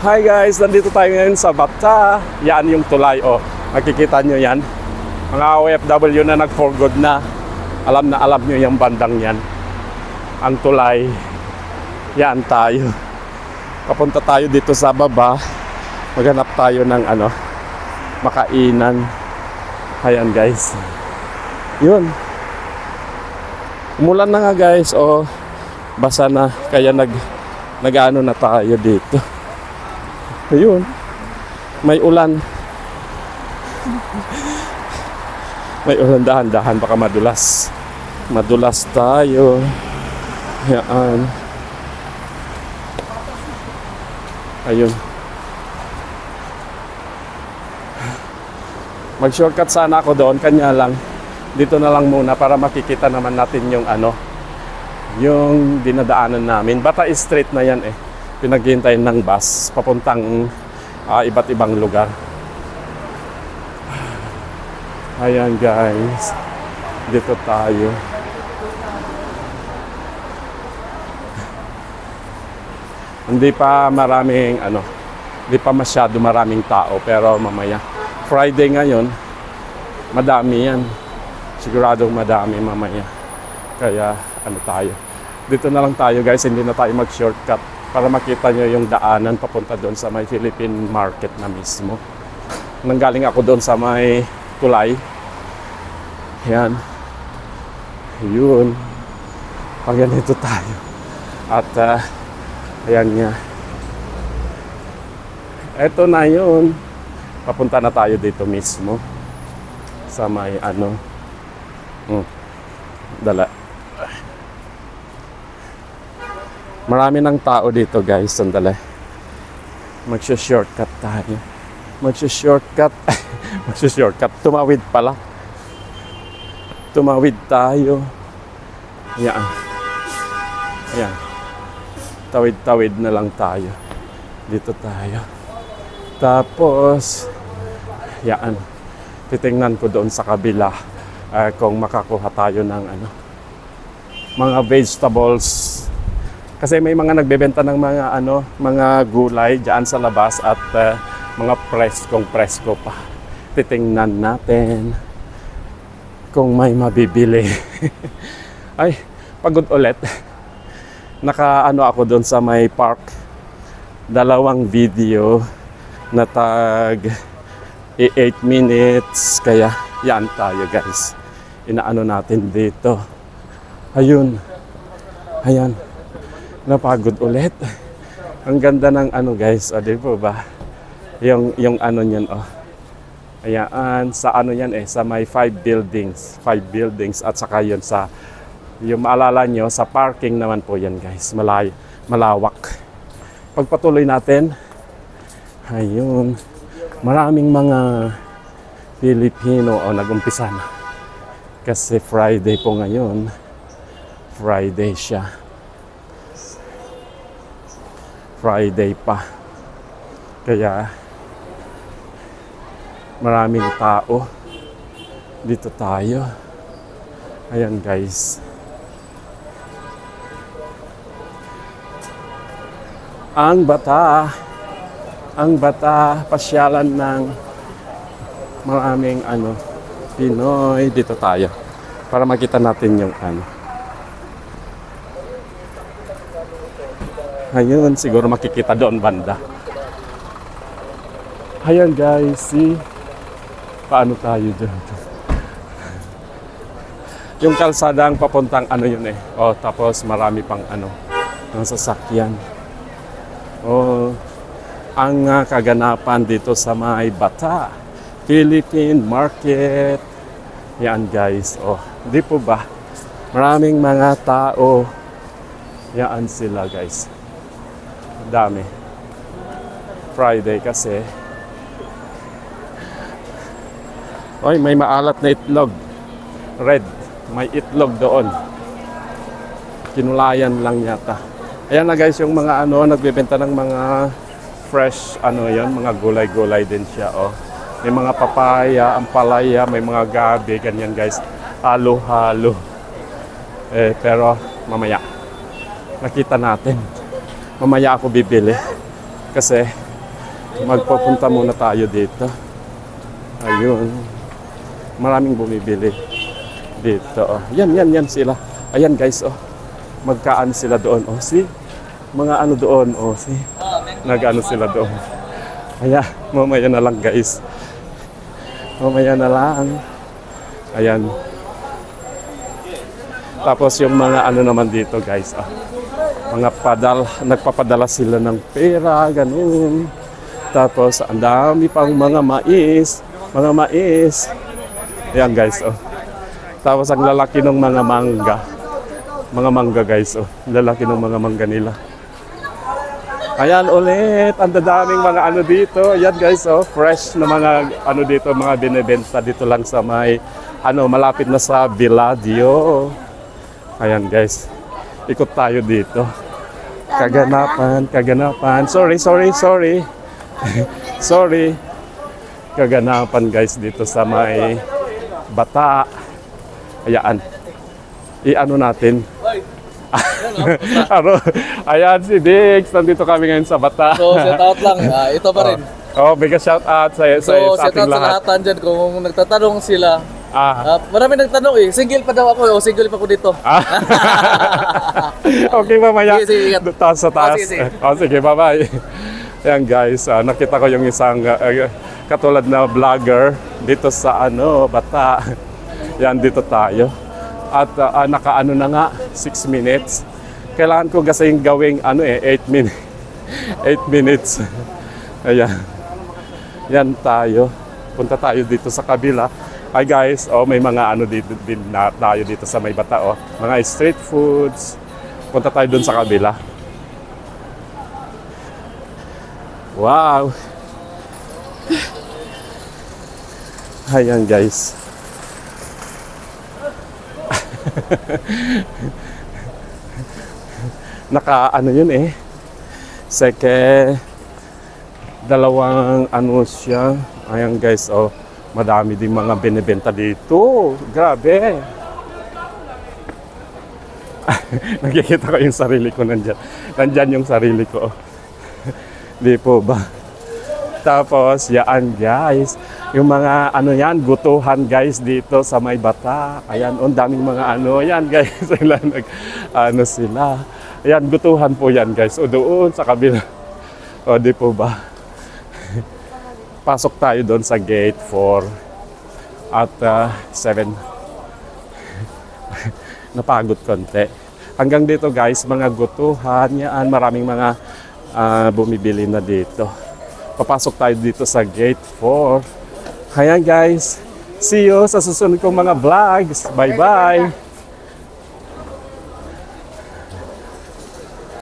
Hi guys, nandito tayo ngayon sa Bata. Yan yung tulay, oh. Nakikita nyo yan. Mga OFW na nag-for good na. Alam nyo yung bandang yan. Ang tulay. Yan tayo. Papunta tayo dito sa baba. Maghanap tayo ng makainan. Ayan guys. Yun. Umulan na nga guys, oh. Basa na, kaya nag-ano na tayo dito. Ayun. May ulan. May ulan, dahan-dahan, baka madulas. Madulas tayo. Yan. Ayun. Mag-shortcut sana ako doon, kanya lang. Dito na lang muna para makikita naman natin yung yung dinadaanan namin. Bata Street na yan eh. Pinaghintayin ng bus papuntang iba't ibang lugar. Ayan guys, dito tayo. Hindi pa masyado maraming tao, pero mamaya Friday ngayon, madami yan. Siguradong madami mamaya. Kaya tayo. Dito na lang tayo guys, hindi na tayo mag-shortcut para makita nyo yung daanan papunta doon sa may Philippine Market na mismo. Nanggaling ako doon sa may tulay. Yan. Yun. Pag ganito tayo. At ayan nga. Eto na yun. Papunta na tayo dito mismo. Sa may dala. Marami ng tao dito guys, sandali. Magsho-shortcut tayo. Magsho-shortcut. Magsho-shortcut. Tumawid pala. Tumawid tayo. Yan. Ayan. Tawid-tawid na lang tayo. Dito tayo. Tapos, yan. Titingnan ko doon sa kabila kung makakuha tayo ng mga vegetables. Kasi may mga nagbebenta ng mga gulay diyan sa labas at mga presko pa. Titingnan natin kung may mabibili. Ay, pagod ulit. Ako doon sa may park. 2 video na tag 8 minutes. Kaya yan tayo guys. Inaano natin dito. Ayun. Ayan. Napagod ulit. Ang ganda ng guys, di po ba? Yung niyan, oh. Ayan, sa yan sa may 5 buildings. 5 buildings at saka yun sa, yung maalala nyo, sa parking naman po yan guys. Malawak. Pagpatuloy natin, ayun, maraming mga Pilipino, nag-umpisa na. Kasi Friday po ngayon. Friday siya. Friday pa. Kaya maraming tao. Dito tayo. Ayan guys. Ang Bata. Ang Bata. Pasyalan ng maraming Pinoy. Dito tayo. Para makita natin yung Ayun, siguro makikita doon banda. Ayan guys, see? Paano tayo dyan? Yung kalsadang papuntang yun eh. Oh, tapos marami pang ng sasakyan. Oh, ang kaganapan dito sa may Bata Philippine Market. Yan guys, oh. Di po ba? Maraming mga tao. Yan sila guys. Dami. Friday kasi. Oy, may maalat na itlog. Red. May itlog doon. Kinulayan lang yata. Ayan na guys, yung mga nagbebenta ng mga fresh yan, mga gulay-gulay din siya, oh. May mga papaya, ampalaya, may mga gabi, ganyan guys. Halo-halo. Pero mamaya nakita natin. Mamaya ako bibili kasi Magpupunta muna tayo dito. Ayun. Maraming bumibili dito. Oh. Yan sila. Ayan guys, oh. Magkaan sila doon. Oh, see? Mga ano doon. Oh, see? Nag-ano sila doon. Ayan, mamaya na lang guys. Mamaya na lang. Ayan. Tapos yung mga ano naman dito guys. Oh. Mga nagpapadala sila ng pera, ganun. Tapos ang dami pang mga mais. Mga mais. Ayan guys, oh. Tapos ang lalaki ng mga mangga. Mga mangga guys, oh. Lalaki ng mga mangga nila. Ayan ulit. Ang dadaming mga ano dito. Ayan guys, oh. Fresh na mga ano dito, mga binibenta dito lang sa may ano, malapit na sa Villadio. Ayan guys. Ikot tayo dito. Kaganapan. Sorry. Sorry. Kaganapan guys dito sa may Bata. Ayan. I-ano natin. Ayan si Dix. Nandito kami ngayon sa Bata. So, shout out lang. Ito pa rin. Bigyan shout out sa So, shout ating out sa lahat. lahat dyan. Kung nagtatanong sila, marami nagtanong eh. Single pa daw ako o single pa ako dito. Okay, mamaya. Sige. Taas sa taas. Sige. Sige, bye-bye. Ayan guys, nakita ko yung isang katulad na vlogger dito sa ano, Bata. Yan, dito tayo. At nakaano na nga, 6 minutes. Kailangan ko kasing gawing ano 8 minutes. 8 minutes. Ayan. Yan tayo. Punta tayo dito sa kabila. Hi guys, may mga ano dito din na tayo dito sa may Bata, mga street foods. Punta tayo dun sa kabila. Wow. Ayan guys. Naka ano yun dalawang ano siya. Ayan guys, madami din mga binibenta dito. Grabe. Nakikita ko yung sarili ko nandyan. Nandyan yung sarili ko. Di po ba? Tapos, yan guys. Yung mga ano yan, gutuhan guys dito sa may Bata. Ayan, daming mga ano. Ayan guys, sila ano sila. Ayan, gutuhan po yan guys. Doon sa kabila. Di po ba? Pasok tayo doon sa gate 4 at 7. Napagod konti. Hanggang dito guys, mga gutuhan. Yan, maraming mga bumibili na dito. Papasok tayo dito sa gate 4. Ayan guys, see you sa susunod kong mga vlogs. Bye bye.